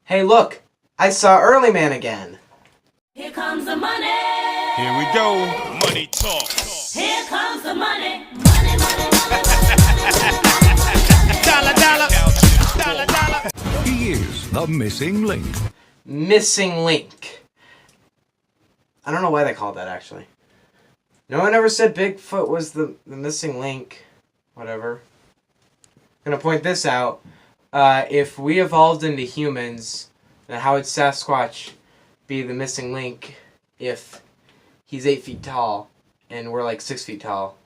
Hey, look! I saw Early Man again! Here comes the money! Here we go. Money talk. Here comes the money! Money, money, money, Dollar, dollar. Dollar, dollar. He is the missing link. Missing link. I don't know why they called that, actually. No one ever said Bigfoot was the missing link. Whatever. I'm gonna point this out. If we evolved into humans, then how would Sasquatch be the missing link if he's 8 feet tall and we're like 6 feet tall?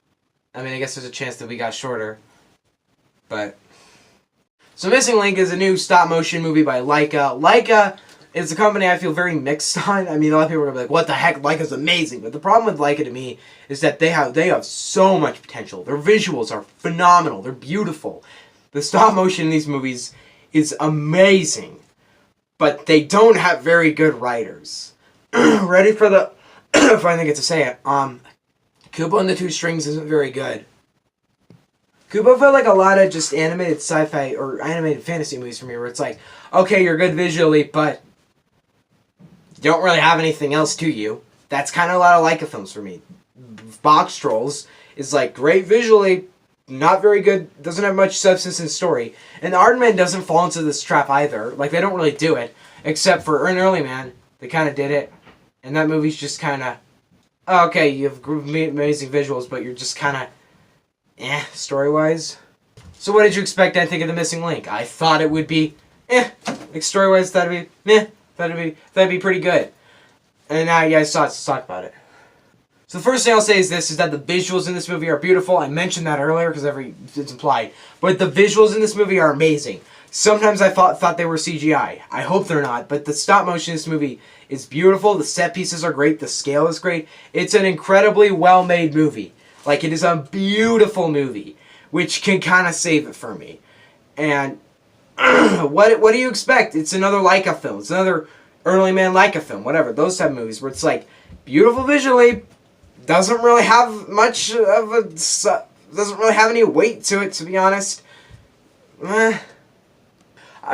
I mean, I guess there's a chance that we got shorter. But... So Missing Link is a new stop-motion movie by Laika. Laika is a company I feel very mixed on. I mean, a lot of people are going to be like, what the heck, Laika's amazing. But the problem with Laika to me is that they have so much potential. Their visuals are phenomenal. They're beautiful. The stop-motion in these movies is amazing. But they don't have very good writers. Ready for the... if I think it's to say it. Kubo and the Two Strings isn't very good. Kubo felt like a lot of just animated sci-fi or animated fantasy movies for me where it's like, okay, you're good visually, but you don't really have anything else to you. That's kind of a lot of Laika films for me. Box Trolls is like great visually, not very good, doesn't have much substance in story. And the Aardman doesn't fall into this trap either. Like, they don't really do it, except for Early Man. They kind of did it. And that movie's just kind of, oh, okay, you have amazing visuals, but you're just kind of, story-wise. So what did you expect I think of The Missing Link? I thought it would be, like story-wise, that'd be pretty good. And now you guys saw it, let's talk about it. So the first thing I'll say is this, is that the visuals in this movie are beautiful. I mentioned that earlier because it's implied. But the visuals in this movie are amazing. Sometimes I thought they were CGI. I hope they're not. But the stop motion in this movie is beautiful. The set pieces are great. The scale is great. It's an incredibly well-made movie. Like, it is a beautiful movie, which can kind of save it for me. And what do you expect? It's another Laika film. It's another Early Man Laika film. Whatever. Those type of movies where it's like beautiful visually, doesn't really have much of a... doesn't really have any weight to it, to be honest. I'm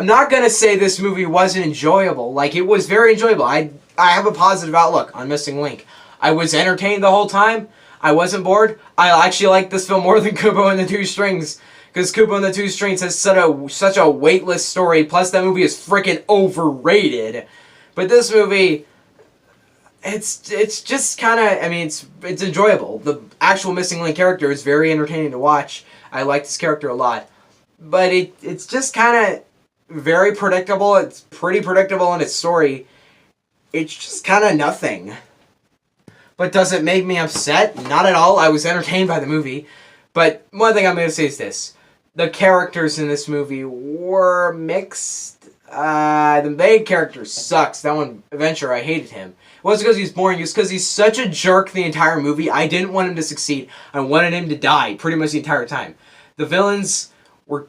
not going to say this movie wasn't enjoyable. Like, it was very enjoyable. I have a positive outlook on Missing Link. I was entertained the whole time. I wasn't bored. I actually like this film more than Kubo and the Two Strings. Because Kubo and the Two Strings has such a weightless story. Plus, that movie is freaking overrated. But this movie... It's just kind of, I mean, it's enjoyable. The actual Missing Link character is very entertaining to watch. I like this character a lot. But it's just kind of very predictable. It's pretty predictable in its story. It's just kind of nothing. But does it make me upset? Not at all. I was entertained by the movie. But one thing I'm going to say is this. The characters in this movie were mixed. The main character sucks. That one, Adventure, I hated him. It wasn't because he's boring, it's because he's such a jerk the entire movie. I didn't want him to succeed. I wanted him to die pretty much the entire time. The villains were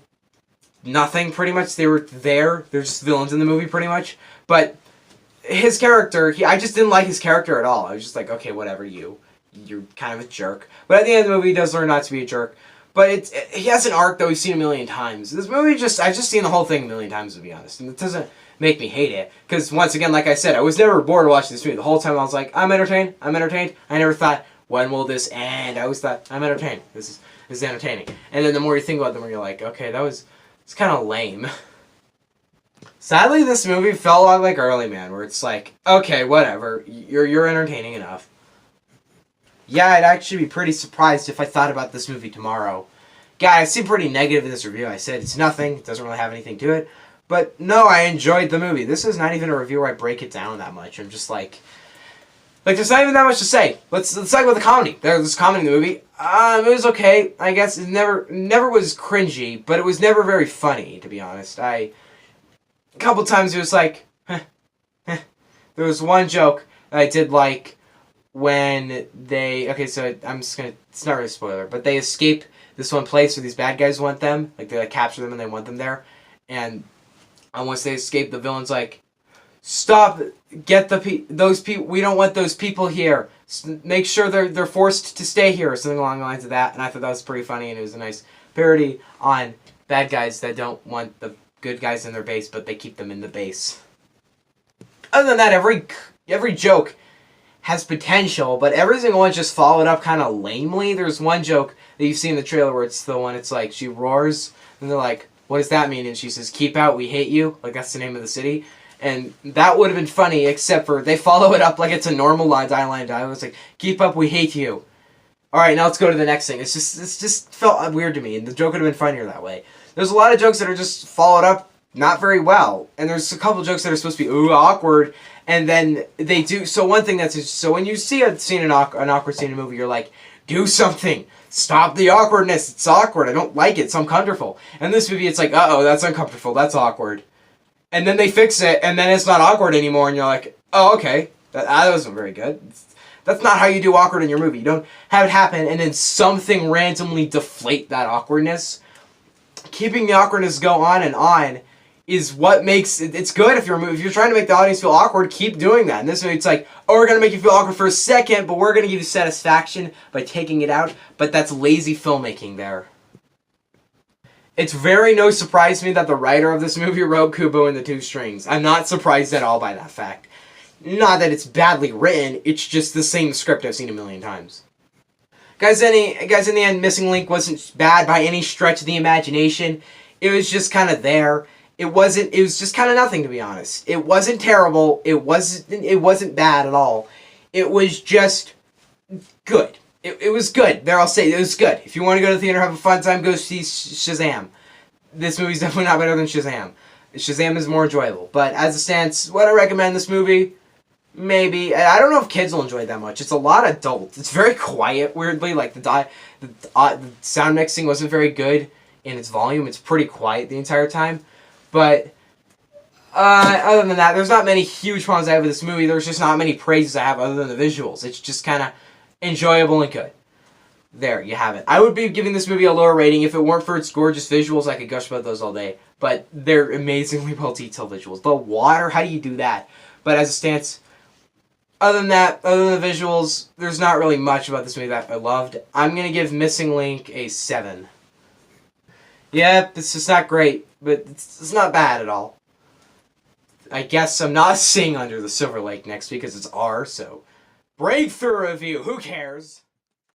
nothing, pretty much. They were there. They're just villains in the movie, pretty much. But his character, I just didn't like his character at all. I was just like, okay, whatever, you're kind of a jerk. But at the end of the movie, he does learn not to be a jerk. But he has an arc that we've seen a million times. This movie, I've just seen the whole thing a million times, to be honest. And it doesn't make me hate it. Because, once again, like I said, I was never bored watching this movie. The whole time I was like, I'm entertained. I never thought, when will this end? I always thought, I'm entertained. This is entertaining. And then the more you think about it, the more you're like, okay, it's kind of lame. Sadly, this movie felt a lot like Early Man, where it's like, okay, whatever. You're entertaining enough. Yeah, I'd actually be pretty surprised if I thought about this movie tomorrow. Yeah, I seem pretty negative in this review. I said it's nothing. It doesn't really have anything to it. But no, I enjoyed the movie. This is not even a review where I break it down that much. I'm just like there's not even that much to say. Let's talk about the comedy. There's comedy in the movie. It was okay. I guess it never was cringy, but it was never very funny, to be honest. A couple times it was like, There was one joke that I did like when they... Okay, so I'm just gonna... It's not really a spoiler, but they escape this one place where these bad guys want them. Like, they capture them and they want them there. And once they escape, the villain's like, stop, get those people, we don't want those people here. Make sure they're forced to stay here, or something along the lines of that. And I thought that was pretty funny, and it was a nice parody on bad guys that don't want the good guys in their base, but they keep them in the base. Other than that, every joke has potential, but every single one's just followed up kind of lamely. There's one joke that you've seen in the trailer where it's the one, it's like, she roars, and they're like, what does that mean? And she says, keep out, we hate you. Like, that's the name of the city. And that would have been funny, except for they follow it up like it's a normal line dialogue. It's like, keep up, we hate you. Alright, now let's go to the next thing. It's just felt weird to me, and the joke would have been funnier that way. There's a lot of jokes that are just followed up not very well. And there's a couple jokes that are supposed to be, ooh, awkward. And then they do, so one thing so when you see an awkward scene in a movie, you're like, do something. Stop the awkwardness. It's awkward. I don't like it. It's uncomfortable. And this movie, it's like, uh-oh, that's uncomfortable. That's awkward. And then they fix it, and then it's not awkward anymore, and you're like, oh, okay. That wasn't very good. That's not how you do awkward in your movie. You don't have it happen, and then something randomly deflate that awkwardness. Keeping the awkwardness go on is what makes it's good. If you're trying to make the audience feel awkward, keep doing that. And this movie, it's like, oh, we're gonna make you feel awkward for a second, but we're gonna give you satisfaction by taking it out. But that's lazy filmmaking there. It's very no surprise to me that the writer of this movie wrote Kubo and the Two Strings. I'm not surprised at all by that fact. Not that it's badly written, it's just the same script I've seen a million times. Guys, in the end, Missing Link wasn't bad by any stretch of the imagination. It was just kind of there. It was just kind of nothing, to be honest. It wasn't terrible. It wasn't bad at all. It was just good. It was good. There, I'll say it was good. If you want to go to the theater, have a fun time, go see Shazam. This movie's definitely not better than Shazam. Shazam is more enjoyable. But as it stands, would I recommend this movie? Maybe. I don't know if kids will enjoy it that much. It's a lot adult. It's very quiet, weirdly. Like, the sound mixing wasn't very good in its volume. It's pretty quiet the entire time. But other than that, there's not many huge problems I have with this movie. There's just not many praises I have other than the visuals. It's just kind of enjoyable and good. There, you have it. I would be giving this movie a lower rating. If it weren't for its gorgeous visuals, I could gush about those all day. But they're amazingly well-detailed visuals. The water, how do you do that? But as it stands, other than that, other than the visuals, there's not really much about this movie that I loved. I'm going to give Missing Link a 7. Yeah, it's just not great, but it's not bad at all. I guess I'm not seeing Under the Silver Lake next week because it's R, so breakthrough review, who cares?